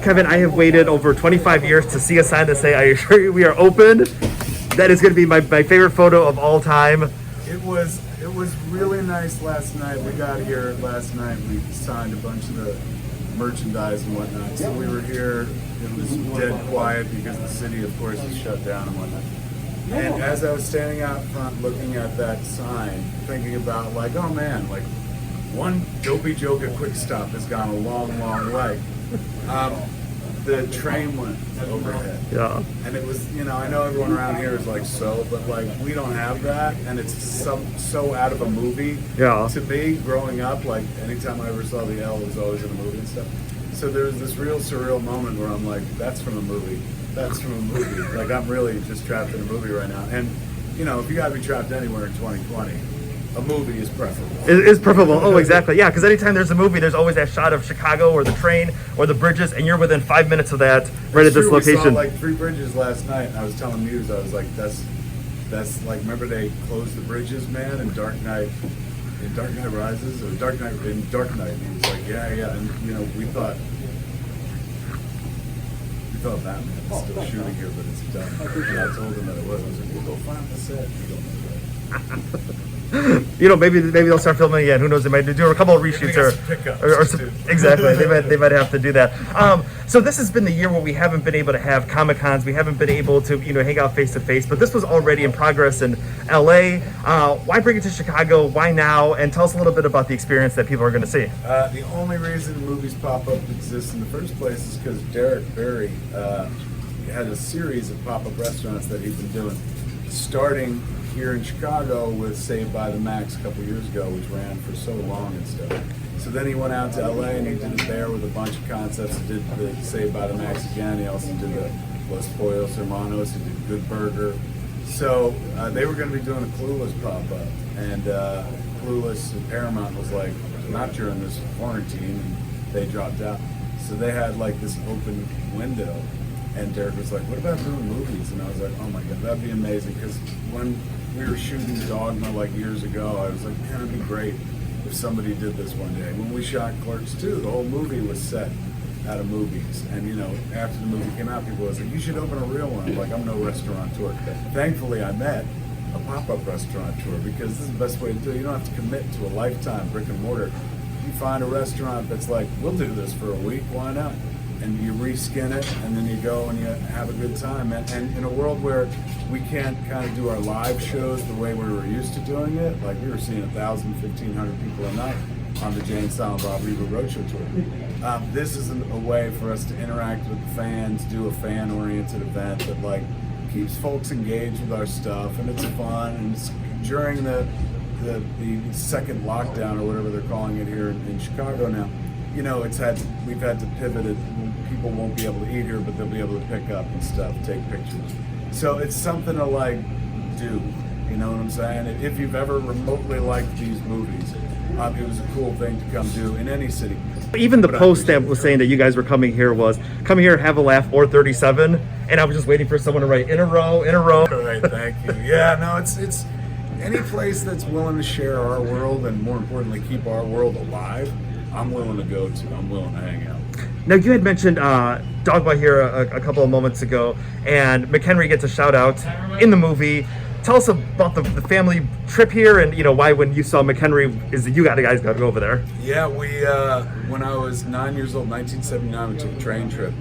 Kevin, I have waited over 25 years to see a sign to say, I assure you we are open. That is going to be my favorite photo of all time. It was really nice last night. We got here last night. We signed a bunch of the merchandise and whatnot. So we were here. It was dead quiet because the city, of course, is shut down and whatnot. And as I was standing out front looking at that sign, thinking about like, oh man, like one dopey joke at Quick Stop has gone a long, long way. The train went overhead. Yeah. And it was, you know, I know everyone around here is like, so, but like, we don't have that. And it's so out of a movie to me growing up. Like, anytime I ever saw the L, it was always in a movie and stuff. So there was this real surreal moment where I'm like, that's from a movie. That's from a movie. Like, I'm really just trapped in a movie right now. And, you know, if you got to be trapped anywhere in 2020, a movie is preferable. Is preferable. Oh, exactly. Yeah, because anytime there's a movie, there's always that shot of Chicago or the train or the bridges, and you're within 5 minutes of that right at this location. We saw like 3 bridges last night, and I was telling Muse, I was like, that's like, remember they closed the bridges, man, in Dark Knight Rises, or Dark Knight, in Dark Knight. And he was like, yeah, and you know, we thought Batman was still shooting here, but it's done. And I told him that it wasn't. I was like, we'll go find the set. You don't know that. You know, maybe they'll start filming again. Who knows? They might do a couple of reshoots or exactly. They might have to do that. So this has been the year where we haven't been able to have Comic-Cons. We haven't been able to, you know, hang out face to face. But this was already in progress in LA. Why bring it to Chicago? Why now? And tell us a little bit about the experience that people are going to see. The only reason Mooby's pop-up exists in the first place is because Derek Barry had a series of pop-up restaurants that he'd been doing, starting here in Chicago with Saved by the Max a couple years ago, which ran for so long and stuff. So then he went out to LA and he did it there with a bunch of concepts. He did the Saved by the Max again. He also did the Los Pollos Hermanos. He did Good Burger. So they were going to be doing a Clueless pop-up, and Clueless and Paramount was like, not during this quarantine, and they dropped out. So they had like this open window. And Derek was like, what about doing movies? And I was like, oh my God, that'd be amazing. Because when we were shooting Dogma like years ago, I was like, man, it'd be great if somebody did this one day. When we shot Clerks 2, the whole movie was set out of movies. And, you know, after the movie came out, people was like, you should open a real one. I'm like, I'm no restaurateur. Thankfully, I met a pop-up restaurateur because this is the best way to do it. You don't have to commit to a lifetime brick and mortar. You find a restaurant that's like, we'll do this for a week, why not? And you reskin it, and then you go and you have a good time. And in a world where we can't kind of do our live shows the way we were used to doing it, like we were seeing 1,000, 1,500 people a night on the Jane Silent Bob Reba Roadshow tour. This is a way for us to interact with the fans, do a fan-oriented event that like keeps folks engaged with our stuff, and it's fun. And it's during the second lockdown or whatever they're calling it here in Chicago now. You know, we've had to pivot it. People won't be able to eat here, but they'll be able to pick up and stuff, take pictures. So it's something to like do, you know what I'm saying? If you've ever remotely liked these movies, it was a cool thing to come do in any city. Even the post that was saying that you guys were coming here was, come here, have a laugh, or 37. And I was just waiting for someone to write in a row. All right, thank you. Yeah, no, it's any place that's willing to share our world and more importantly, keep our world alive, I'm willing to go to. I'm willing to hang out. Now, you had mentioned Dogma here a couple of moments ago, and McHenry gets a shout out in the movie. Tell us about the family trip here, and you know why when you saw McHenry, is that you guys got to go over there. Yeah, we when I was 9 years old, 1979, we took a train trip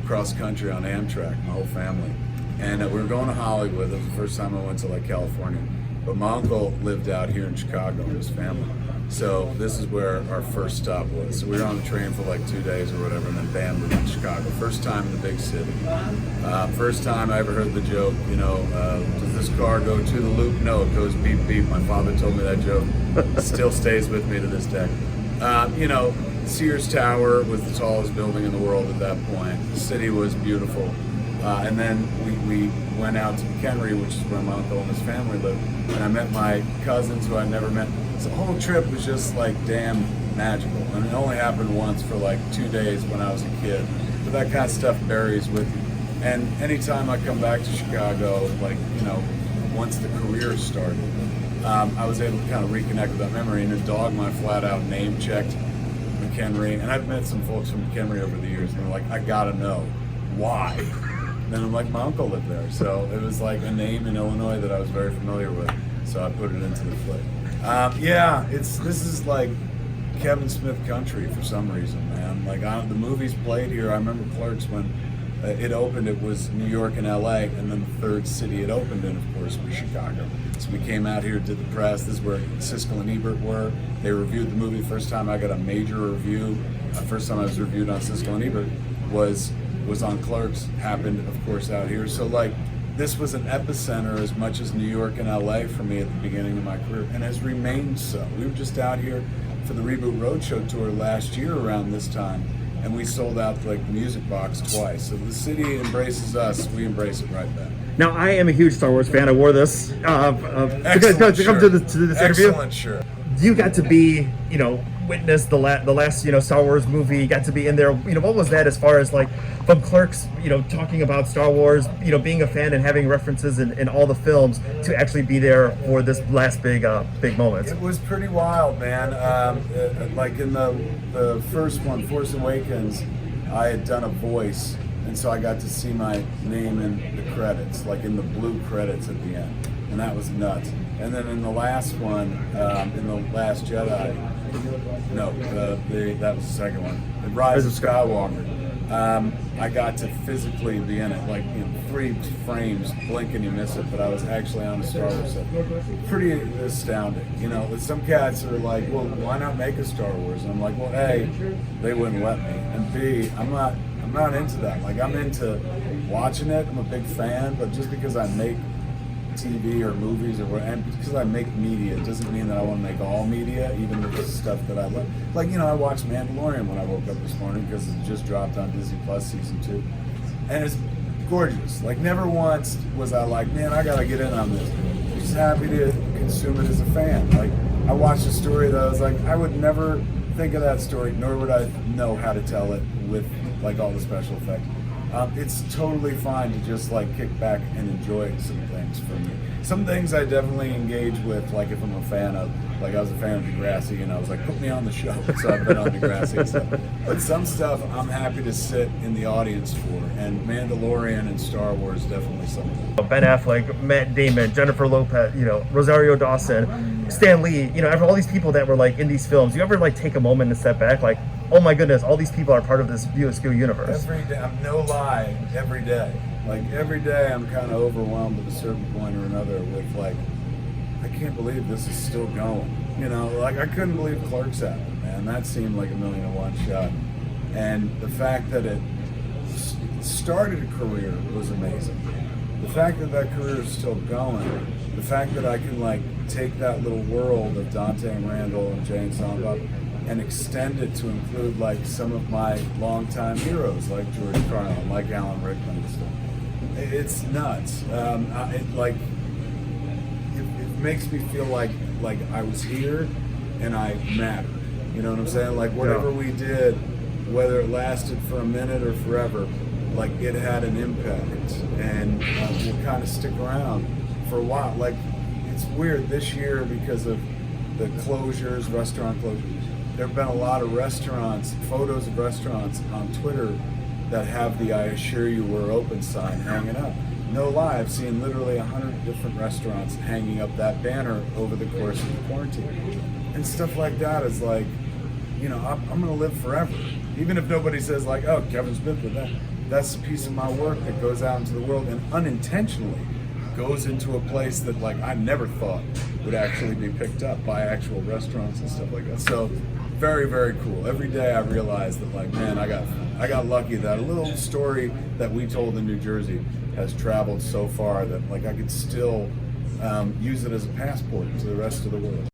cross country on Amtrak, my whole family, and we were going to Hollywood. It was the first time I went to like California, but my uncle lived out here in Chicago with his family. So this is where our first stop was. So we were on the train for like 2 days or whatever, and then bam, we went to Chicago. First time in the big city. First time I ever heard the joke, you know, does this car go to the loop? No, it goes beep, beep. My father told me that joke. Still stays with me to this day. You know, Sears Tower was the tallest building in the world at that point. The city was beautiful. And then we went out to McHenry, which is where my uncle and his family lived. And I met my cousins who I'd never met. So the whole trip was just like damn magical. And it only happened once for like 2 days when I was a kid. But that kind of stuff buries with you. And anytime I come back to Chicago, like, you know, once the career started, I was able to kind of reconnect with that memory. And in Dogma, I flat out name checked McHenry, and I've met some folks from McHenry over the years, and they're like, I gotta know why. And then I'm like, my uncle lived there, so it was like a name in Illinois that I was very familiar with, so I put it into the flick. Yeah, this is like Kevin Smith country for some reason, man. Like the movies played here. I remember Clerks when it opened. It was New York and L.A., and then the third city it opened in, of course, was Chicago. So we came out here, did the press. This is where Siskel and Ebert were. They reviewed the movie. First time I got a major review. First time I was reviewed on Siskel and Ebert was on Clerks. Happened, of course, out here. So like, this was an epicenter as much as New York and LA for me at the beginning of my career, and has remained so. We were just out here for the Reboot Roadshow tour last year around this time, and we sold out like the Music Box twice. So the city embraces us, we embrace it right back. Now, I am a huge Star Wars fan. I wore this to come to this interview. Excellent shirt. You got to be, witness the last, Star Wars movie. You got to be in there. What was that as far as like from Clerks, talking about Star Wars, being a fan and having references in all the films to actually be there for this last big moment? It was pretty wild, man. Like in the first one, Force Awakens, I had done a voice, and so I got to see my name in the credits, like in the blue credits at the end, and that was nuts. And then in the last one, in the Last Jedi, that was the second one, The Rise of Skywalker. I got to physically be in it, like 3 frames, blink and you miss it, but I was actually on a Star Wars set. Pretty astounding. Some cats are like, well, why not make a Star Wars? And I'm like, well, A, they wouldn't let me, and B, I'm not into that. Like, I'm into watching it. I'm a big fan, but just because I make TV or movies and because I make media, it doesn't mean that I want to make all media, even the stuff that I love. Like, I watched Mandalorian when I woke up this morning because it just dropped on Disney Plus season 2, and it's gorgeous. Like, never once was I like, man, I gotta get in on this. I'm just happy to consume it as a fan. Like, I watched a story that I was like, I would never think of that story, nor would I know how to tell it with like all the special effects. It's totally fine to just like kick back and enjoy some things for me. Some things I definitely engage with, like if I'm a fan of, like I was a fan of Degrassi, and I was like, put me on the show, so I've been on Degrassi and stuff. But some stuff I'm happy to sit in the audience for, and Mandalorian and Star Wars definitely something. Ben Affleck, Matt Damon, Jennifer Lopez, Rosario Dawson, Stan Lee, all these people that were like in these films. You ever like take a moment and step back, like, oh my goodness, all these people are part of this View Askew universe? Every day, I'm no lie, every day. Like every day I'm kind of overwhelmed at a certain point or another with like, I can't believe this is still going. Like I couldn't believe Clerks happened, man. That seemed like a 1,000,001 shot. And the fact that it started a career was amazing. The fact that career is still going, the fact that I can like take that little world of Dante and Randall and Jay and Silent Bob and extend it to include like some of my longtime heroes like George Carlin, like Alan Rickman and stuff. It's nuts. It makes me feel like I was here and I mattered. You know what I'm saying? Like whatever we did, whether it lasted for a minute or forever, like it had an impact, and will kind of stick around for a while. Like it's weird this year because of the closures, restaurant closures. There have been a lot of restaurants, photos of restaurants on Twitter that have the "I assure you we're open" sign hanging up. No lie, I've seen literally 100 different restaurants hanging up that banner over the course of the quarantine. And stuff like that is like, I'm gonna live forever. Even if nobody says like, oh, Kevin Smith did that. That's a piece of my work that goes out into the world and unintentionally goes into a place that like I never thought would actually be picked up by actual restaurants and stuff like that. So very, very cool. Every day I realize that like, man, I got lucky that a little story that we told in New Jersey has traveled so far that like I could still use it as a passport to the rest of the world.